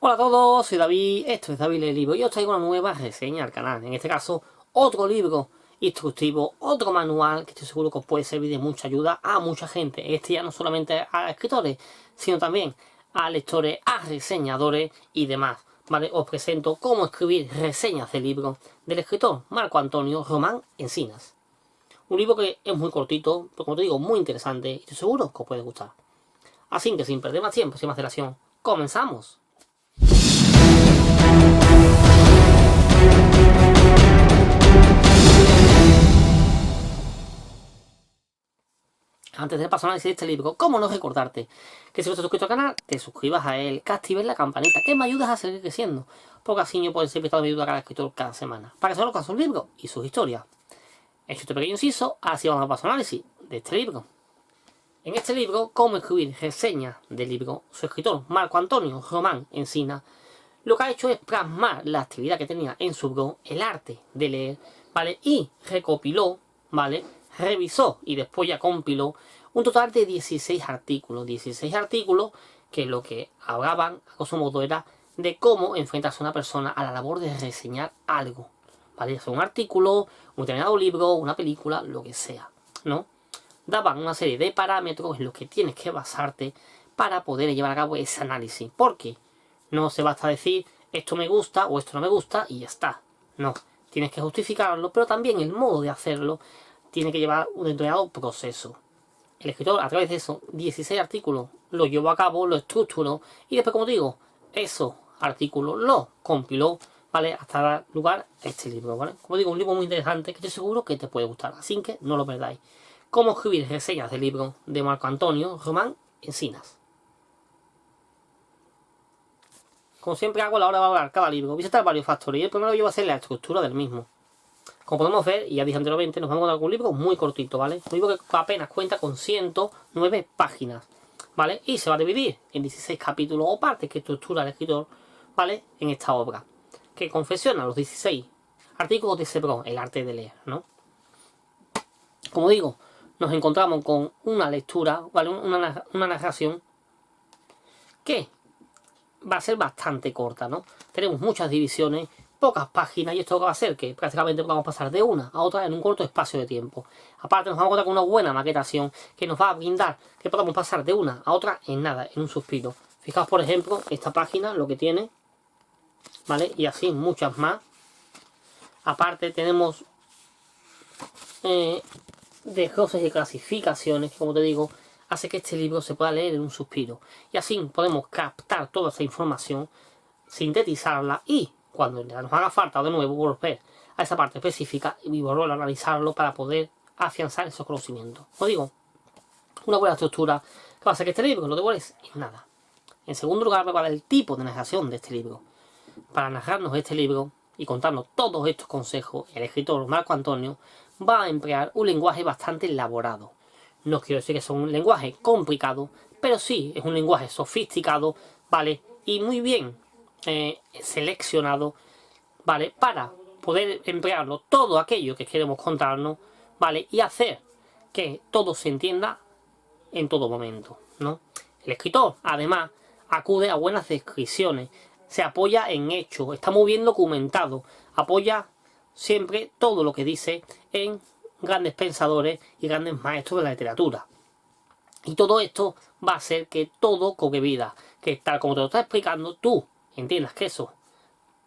Hola a todos, soy David, esto es David el Libro y os traigo una nueva reseña al canal. En este caso, otro libro instructivo, otro manual que estoy seguro que os puede servir de mucha ayuda a mucha gente. Este ya no solamente a escritores, sino también a lectores, a reseñadores y demás. ¿Vale? Os presento cómo escribir reseñas de libros del escritor Marco Antonio Román Encinas. Un libro que es muy cortito, pero como te digo, muy interesante y estoy seguro que os puede gustar. Así que sin perder más tiempo, sin más dilación, ¡comenzamos! Antes de pasar a análisis de este libro, ¿cómo no recordarte que si no estás suscrito al canal, te suscribas a él, que actives la campanita, que me ayudas a seguir creciendo? Porque así yo puedo ser invitado de mi ayuda a cada escritor cada semana, para que se conozcan sus libros y sus historias. Hecho este pequeño inciso, así vamos a pasar a análisis de este libro. En este libro, Cómo escribir reseñas del libro, su escritor Marco Antonio Román Encinas lo que ha hecho es plasmar la actividad que tenía en su blog, el arte de leer, ¿vale? Y recopiló, ¿vale? Revisó y después ya compiló un total de 16 artículos. 16 artículos que lo que hablaban, a grosso modo, era de cómo enfrentarse a una persona a la labor de reseñar algo, ¿vale? Ya sea un artículo, un determinado libro, una película, lo que sea, ¿no? Daban una serie de parámetros en los que tienes que basarte para poder llevar a cabo ese análisis. ¿Por qué? No se basta decir esto me gusta o esto no me gusta y ya está. No, tienes que justificarlo, pero también el modo de hacerlo tiene que llevar un determinado proceso. El escritor, a través de esos 16 artículos, lo llevó a cabo, lo estructuró y después, como digo, esos artículos los compiló, ¿vale? Hasta dar lugar a este libro, ¿vale? Como digo, un libro muy interesante que estoy seguro que te puede gustar, así que no lo perdáis. Cómo escribir reseñas del libro de Marco Antonio Román Encinas. Como siempre hago a la hora de hablar cada libro, visitar varios factores y el primero yo voy a hacer la estructura del mismo. Como podemos ver, y ya dije anteriormente, nos vamos a encontrar con un libro muy cortito, ¿vale? Un libro que apenas cuenta con 109 páginas, ¿vale? Y se va a dividir en 16 capítulos o partes que estructura el escritor, ¿vale? En esta obra, que confecciona los 16 artículos de ese blog, el arte de leer, ¿no? Como digo, nos encontramos con una lectura, ¿vale? Una narración que va a ser bastante corta, ¿no? Tenemos muchas divisiones, pocas páginas, y esto va a hacer que prácticamente podamos pasar de una a otra en un corto espacio de tiempo. Aparte nos vamos a encontrar con una buena maquetación que nos va a brindar que podamos pasar de una a otra en nada, en un suspiro. Fijaos, por ejemplo, esta página, lo que tiene, ¿vale? Y así muchas más. Aparte tenemos desgloses y clasificaciones, que como te digo, hace que este libro se pueda leer en un suspiro. Y así podemos captar toda esa información, sintetizarla y cuando nos haga falta de nuevo volver a esa parte específica y volver a analizarlo para poder afianzar esos conocimientos. Como digo, una buena estructura que va a hacer que este libro lo devores en nada. En segundo lugar, me va a dar el tipo de narración de este libro. Para narrarnos este libro y contarnos todos estos consejos, el escritor Marco Antonio va a emplear un lenguaje bastante elaborado. No quiero decir que sea un lenguaje complicado, pero sí es un lenguaje sofisticado, ¿vale? Y muy bien seleccionado, ¿vale? Para poder emplearlo todo aquello que queremos contarnos, ¿vale? Y hacer que todo se entienda en todo momento, ¿no? El escritor, además, acude a buenas descripciones, se apoya en hechos, está muy bien documentado, apoya siempre todo lo que dice en grandes pensadores y grandes maestros de la literatura. Y todo esto va a hacer que todo cobre vida, que tal como te lo está explicando, tú entiendas que eso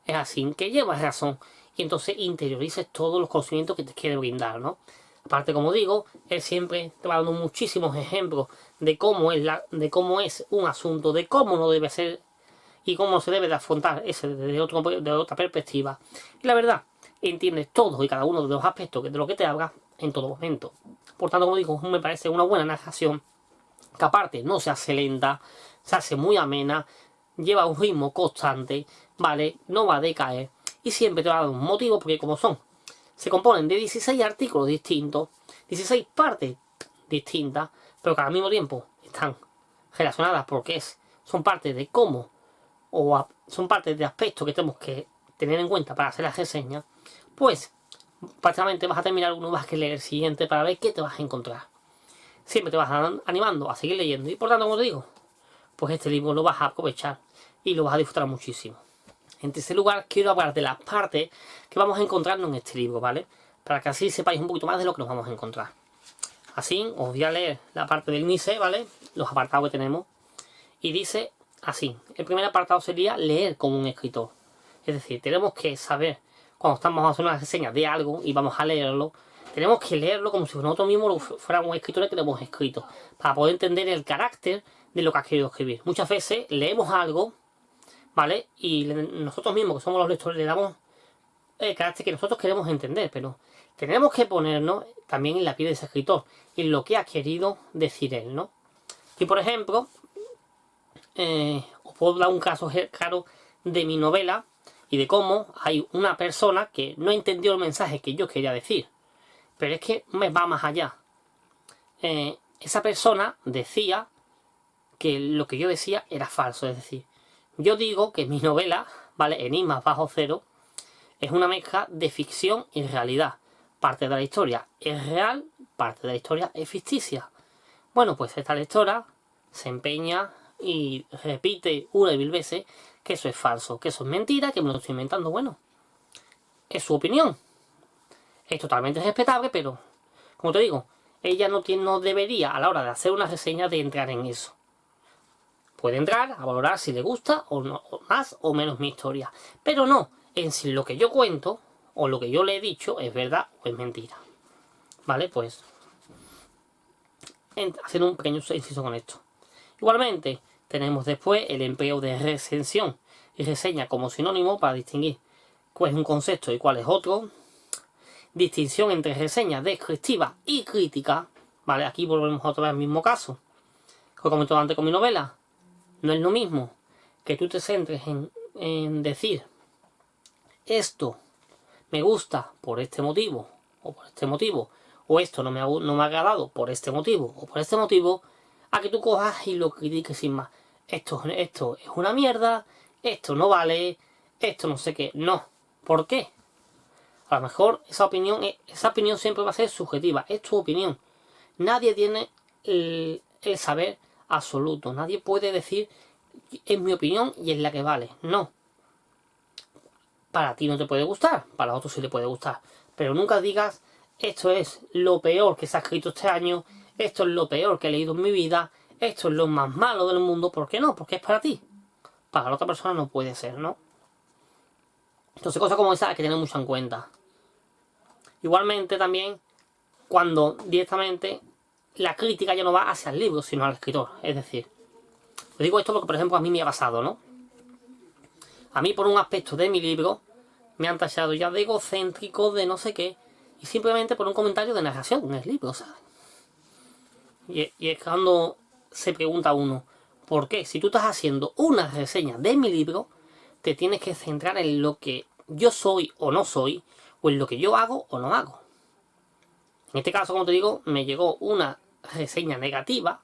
es así, que llevas razón, y entonces interiorices todos los conocimientos que te quiere brindar, ¿no? Aparte, como digo, él siempre te va dando muchísimos ejemplos de cómo es un asunto, de cómo no debe ser y cómo se debe de afrontar ese desde otra perspectiva. Y la verdad, entiendes todos y cada uno de los aspectos de lo que te habla en todo momento. Por tanto, como digo, me parece una buena narración que aparte no se hace lenta, se hace muy amena, lleva un ritmo constante, ¿vale? No va a decaer y siempre te va a dar un motivo porque como se componen de 16 artículos distintos, 16 partes distintas, pero que al mismo tiempo están relacionadas porque son partes de cómo son partes de aspectos que tenemos que tener en cuenta para hacer las reseñas, pues prácticamente vas a terminar uno, vas a leer el siguiente para ver qué te vas a encontrar. Siempre te vas animando a seguir leyendo y por tanto, como te digo, pues este libro lo vas a aprovechar y lo vas a disfrutar muchísimo. En tercer lugar, quiero hablar de las partes que vamos a encontrarnos en este libro, ¿vale? Para que así sepáis un poquito más de lo que nos vamos a encontrar. Así, os voy a leer la parte del índice, ¿vale? Los apartados que tenemos. Y dice así, el primer apartado sería leer como un escritor. Es decir, tenemos que saber, cuando estamos haciendo una reseña de algo y vamos a leerlo, tenemos que leerlo como si nosotros mismos fuéramos escritores que lo hemos escrito, para poder entender el carácter de lo que ha querido escribir. Muchas veces leemos algo, ¿vale? Y nosotros mismos, que somos los lectores, le damos el carácter que nosotros queremos entender, pero tenemos que ponernos también en la piel de ese escritor, en lo que ha querido decir él, ¿no? Y por ejemplo, os puedo dar un caso claro de mi novela y de cómo hay una persona que no entendió el mensaje que yo quería decir. Pero es que me va más allá. Esa persona decía que lo que yo decía era falso. Es decir, yo digo que mi novela, ¿vale? Enigmas bajo cero, es una mezcla de ficción y realidad. Parte de la historia es real, parte de la historia es ficticia. Bueno, pues esta lectora se empeña y repite una y mil veces que eso es falso, que eso es mentira, que me lo estoy inventando. Bueno, es su opinión. Es totalmente respetable, pero, como te digo, ella no debería, a la hora de hacer una reseña, de entrar en eso. Puede entrar a valorar si le gusta o no, o más o menos mi historia. Pero no en si lo que yo cuento o lo que yo le he dicho es verdad o es mentira. ¿Vale? Pues, haciendo un pequeño inciso con esto. Igualmente, tenemos después el empleo de recensión y reseña como sinónimo para distinguir cuál es un concepto y cuál es otro. Distinción entre reseña descriptiva y crítica, ¿vale? Aquí volvemos otra vez al mismo caso que comentó antes con mi novela. No es lo mismo que tú te centres en decir esto me gusta por este motivo, o por este motivo, o esto no me ha agradado por este motivo, o por este motivo, a que tú cojas y lo critiques sin más. Esto es una mierda, esto no vale, esto no sé qué. No. ¿Por qué? A lo mejor esa opinión siempre va a ser subjetiva, es tu opinión. Nadie tiene el saber absoluto, nadie puede decir es mi opinión y es la que vale. No. Para ti no te puede gustar, para otros sí le puede gustar. Pero nunca digas esto es lo peor que se ha escrito este año, esto es lo peor que he leído en mi vida, esto es lo más malo del mundo. ¿Por qué no? Porque es para ti. Para la otra persona no puede ser, ¿no? Entonces cosas como esa hay que tener mucho en cuenta. Igualmente también cuando directamente la crítica ya no va hacia el libro, sino al escritor. Es decir, os digo esto porque por ejemplo a mí me ha pasado, ¿no? A mí por un aspecto de mi libro me han tachado ya de egocéntrico, de no sé qué, y simplemente por un comentario de narración en el libro, ¿sabes? Y es cuando se pregunta uno, ¿por qué? Si tú estás haciendo una reseña de mi libro, te tienes que centrar en lo que yo soy o no soy, o en lo que yo hago o no hago. En este caso, como te digo, me llegó una reseña negativa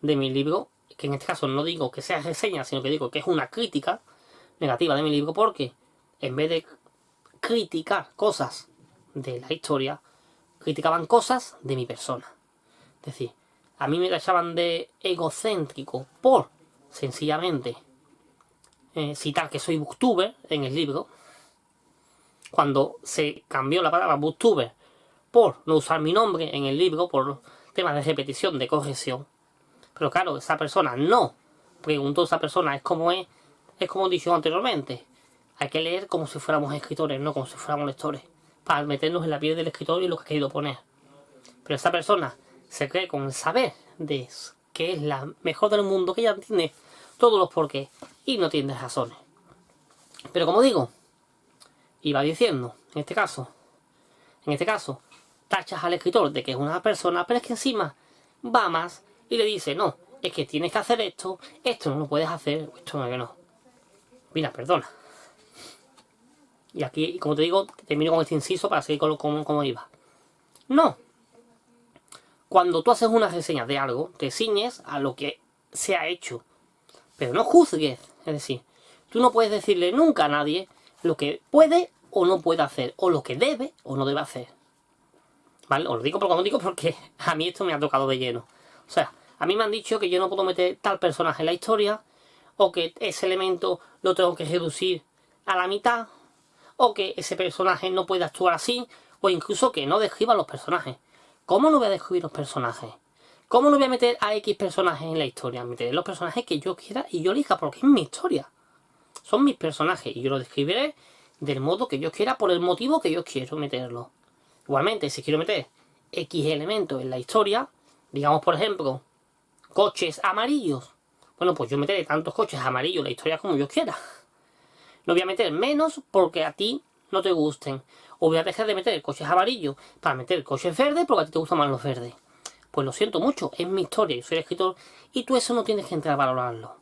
de mi libro, que en este caso no digo que sea reseña, sino que digo que es una crítica negativa de mi libro, porque en vez de criticar cosas de la historia, criticaban cosas de mi persona. Es decir, a mí me tachaban de egocéntrico por, sencillamente, citar que soy booktuber en el libro, cuando se cambió la palabra booktuber por no usar mi nombre en el libro, por temas de repetición, de corrección. Pero claro, esa persona no preguntó, esa persona es como he dicho anteriormente. Hay que leer como si fuéramos escritores, no como si fuéramos lectores, para meternos en la piel del escritor y lo que ha querido poner. Pero esa persona se cree con el saber de que es la mejor del mundo, que ella tiene todos los porqués y no tiene razones. Pero como digo, iba diciendo, en este caso, tachas al escritor de que es una persona, pero es que encima va más y le dice, no, es que tienes que hacer esto no lo puedes hacer, esto no, que no. Mira, perdona. Y aquí, como te digo, termino con este inciso para seguir con cómo iba. No. Cuando tú haces una reseña de algo, te ciñes a lo que se ha hecho. Pero no juzgues. Es decir, tú no puedes decirle nunca a nadie lo que puede o no puede hacer, o lo que debe o no debe hacer. ¿Vale? Os lo digo porque a mí esto me ha tocado de lleno. O sea, a mí me han dicho que yo no puedo meter tal personaje en la historia, o que ese elemento lo tengo que reducir a la mitad, o que ese personaje no puede actuar así, o incluso que no describa los personajes. ¿Cómo no voy a describir los personajes? ¿Cómo no voy a meter a X personajes en la historia? Meteré los personajes que yo quiera y yo elija, porque es mi historia. Son mis personajes y yo los describiré del modo que yo quiera, por el motivo que yo quiero meterlo. Igualmente, si quiero meter X elementos en la historia, digamos por ejemplo, coches amarillos. Bueno, pues yo meteré tantos coches amarillos en la historia como yo quiera. No voy a meter menos porque a ti no te gusten. O voy a dejar de meter coches amarillos para meter coches verdes porque a ti te gustan más los verdes. Pues lo siento mucho, es mi historia, yo soy el escritor y tú eso no tienes que entrar a valorarlo.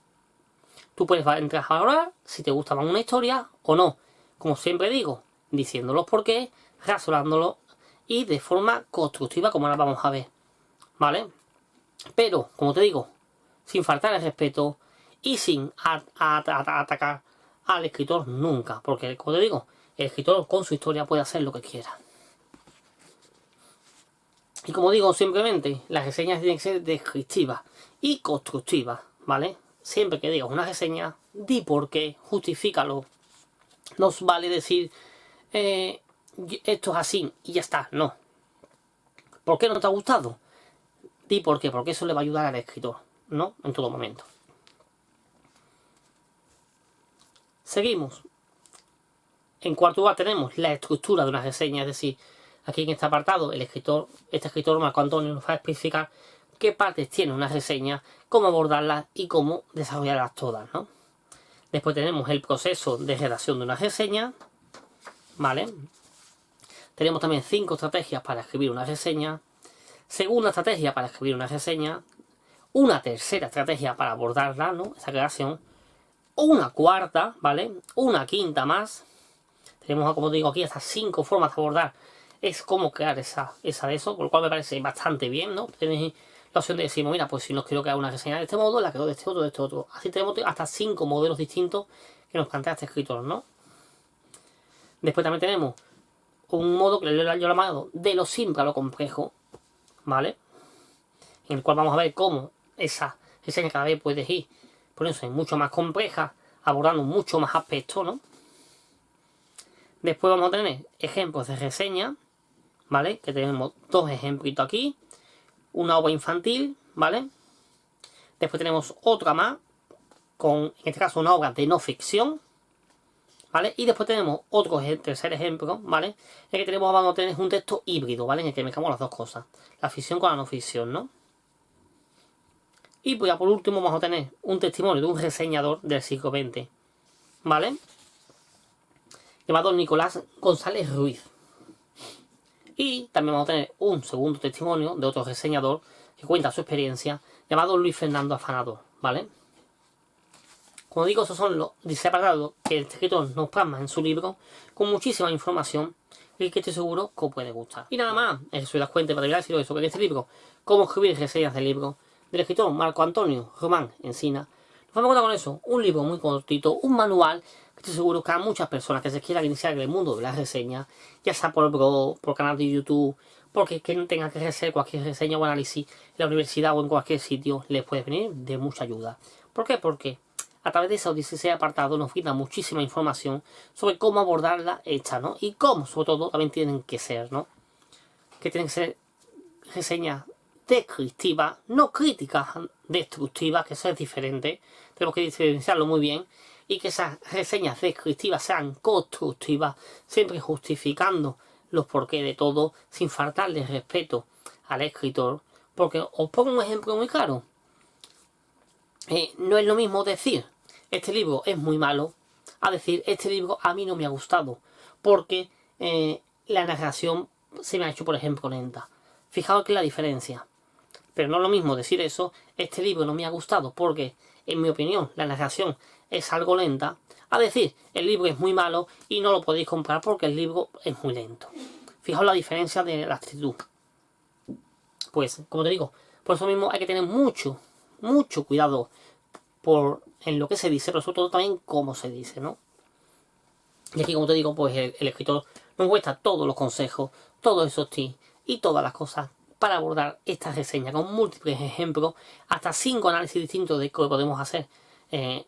Tú puedes entrar a valorar si te gusta más una historia o no. Como siempre digo, diciéndolos por qué, razonándolo y de forma constructiva como ahora vamos a ver. ¿Vale? Pero, como te digo, sin faltar el respeto y sin atacar al escritor nunca. Porque, como te digo, el escritor con su historia puede hacer lo que quiera. Y como digo, simplemente las reseñas tienen que ser descriptivas y constructivas, ¿vale? Siempre que digas una reseña, di por qué, justifícalo. No os vale decir esto es así y ya está, no. ¿Por qué no te ha gustado? Di por qué, porque eso le va a ayudar al escritor, ¿no? En todo momento. Seguimos. En cuarto lugar tenemos la estructura de una reseña, es decir, aquí en este apartado este escritor Marco Antonio nos va a especificar qué partes tiene una reseña, cómo abordarlas y cómo desarrollarlas todas, ¿no? Después tenemos el proceso de redacción de una reseña, ¿vale? Tenemos también 5 estrategias para escribir una reseña, segunda estrategia para escribir una reseña, una tercera estrategia para abordarla, ¿no? Esa creación, una cuarta, ¿vale? Una quinta más. Tenemos, como digo aquí, hasta 5 formas de abordar. Es cómo crear esa de eso, por lo cual me parece bastante bien, ¿no? Tenéis la opción de decir, mira, pues si no quiero crear una reseña de este modo, la creo de este otro, de este otro. Así tenemos hasta 5 modelos distintos que nos plantea este escritor, ¿no? Después también tenemos un modo que yo lo he llamado de lo simple a lo complejo, ¿vale? En el cual vamos a ver cómo esa reseña cada vez puede ir poniéndose mucho más compleja, abordando mucho más aspectos, ¿no? Después vamos a tener ejemplos de reseña, ¿vale? Que tenemos 2 ejemplos aquí. Una obra infantil, ¿vale? Después tenemos otra más, en este caso una obra de no ficción, ¿vale? Y después tenemos otro tercer ejemplo, ¿vale? En el que vamos a tener un texto híbrido, ¿vale? En el que mezclamos las dos cosas, la ficción con la no ficción, ¿no? Y pues ya por último vamos a tener un testimonio de un reseñador del siglo XX, ¿vale? Llamado Nicolás González Ruiz. Y también vamos a tener un segundo testimonio de otro reseñador que cuenta su experiencia, llamado Luis Fernando Afanador, ¿vale? Como digo, esos son los apartados que el escritor nos plasma en su libro, con muchísima información y que estoy seguro que os puede gustar. Y nada más, eso soy las cuentas para terminar, decir eso, que en este libro, Cómo escribir reseñas del libro, del escritor Marco Antonio Román Encina, nos vamos a contar con eso, un libro muy cortito, un manual que estoy seguro que a muchas personas que se quieran iniciar en el mundo de las reseñas, ya sea por blog, por canal de YouTube, porque que no tengan que hacer cualquier reseña o análisis en la universidad o en cualquier sitio, les puede venir de mucha ayuda. ¿Por qué? Porque a través de esos 16 apartados nos brinda muchísima información sobre cómo abordarla hecha, ¿no? Y cómo, sobre todo, también tienen que ser, ¿no? Que tienen que ser reseñas descriptivas, no críticas destructivas, que eso es diferente. Tenemos que diferenciarlo muy bien. Y que esas reseñas descriptivas sean constructivas, siempre justificando los porqués de todo, sin faltarle respeto al escritor. Porque os pongo un ejemplo muy claro. No es lo mismo decir, este libro es muy malo, a decir, este libro a mí no me ha gustado, porque la narración se me ha hecho, por ejemplo, lenta. Fijaos que es la diferencia. Pero no es lo mismo decir eso, este libro no me ha gustado, porque, en mi opinión, la narración es algo lenta, a decir, el libro es muy malo y no lo podéis comprar porque el libro es muy lento. Fijaos la diferencia de la actitud. Pues, como te digo, por eso mismo hay que tener mucho cuidado en lo que se dice, pero sobre todo también cómo se dice, ¿no? Y aquí, como te digo, pues el escritor nos muestra todos los consejos, todos esos tips y todas las cosas para abordar esta reseña con múltiples ejemplos, hasta 5 análisis distintos de qué podemos hacer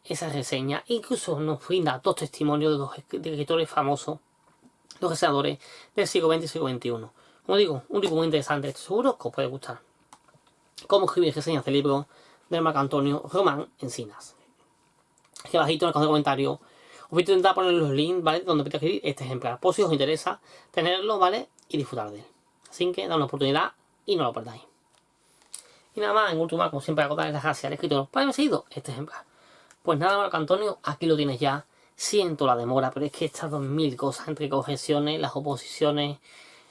esa reseña. Incluso nos brinda 2 testimonios de 2 escritores famosos, 2 reseñadores del siglo XX y siglo XXI. Como digo, un libro muy interesante, estoy seguro que os puede gustar. Cómo escribir reseñas de libros del Marco Antonio Román Encinas. Aquí abajito en el comentario os voy a intentar poner los links, ¿vale? Donde podéis escribir este ejemplar, por si os interesa tenerlo, ¿vale? Y disfrutar de él. Así que da una oportunidad y no lo perdáis. Y nada más, en última, como siempre, hago darles las gracias al escritor por haberme seguido este ejemplar. Pues nada, Marco Antonio, aquí lo tienes ya. Siento la demora, pero es que estas 2000 cosas entre correcciones, las oposiciones,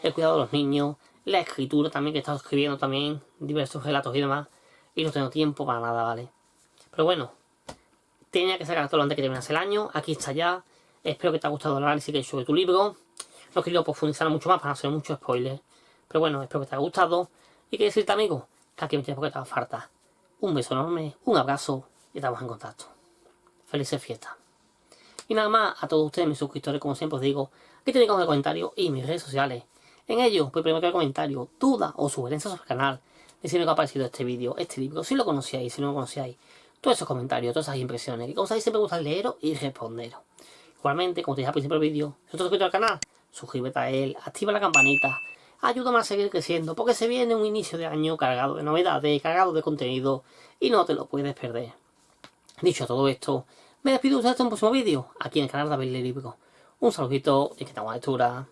el cuidado de los niños, la escritura también, que he estado escribiendo también diversos relatos y demás, y no tengo tiempo para nada, ¿vale? Pero bueno, tenía que sacar todo lo antes que terminase el año, aquí está ya. Espero que te haya gustado el análisis que he hecho de tu libro. No quiero profundizar mucho más para no hacer mucho spoiler, pero bueno, espero que te haya gustado. Y que decirte, amigo, que aquí me tienes porque te haga falta. Un beso enorme, un abrazo y estamos en contacto. Felices fiestas. Y nada más, a todos ustedes, mis suscriptores, como siempre os digo, aquí tenéis en el comentario y mis redes sociales. En ellos, pues primero que el comentario, duda o sugerencias sobre el canal, decidme qué ha parecido este vídeo, este libro, si lo conocíais, si no lo conocíais. Todos esos comentarios, todas esas impresiones, que como sabéis siempre me gusta leeros y responderos. Igualmente, como te dije al principio del vídeo, si no te has suscrito al canal, suscríbete a él, activa la campanita, ayúdame a seguir creciendo, porque se viene un inicio de año cargado de novedades, cargado de contenido, y no te lo puedes perder. Dicho todo esto, me despido hasta un próximo vídeo, aquí en el canal de Abel Libro. Un saludito y que tengamos lectura.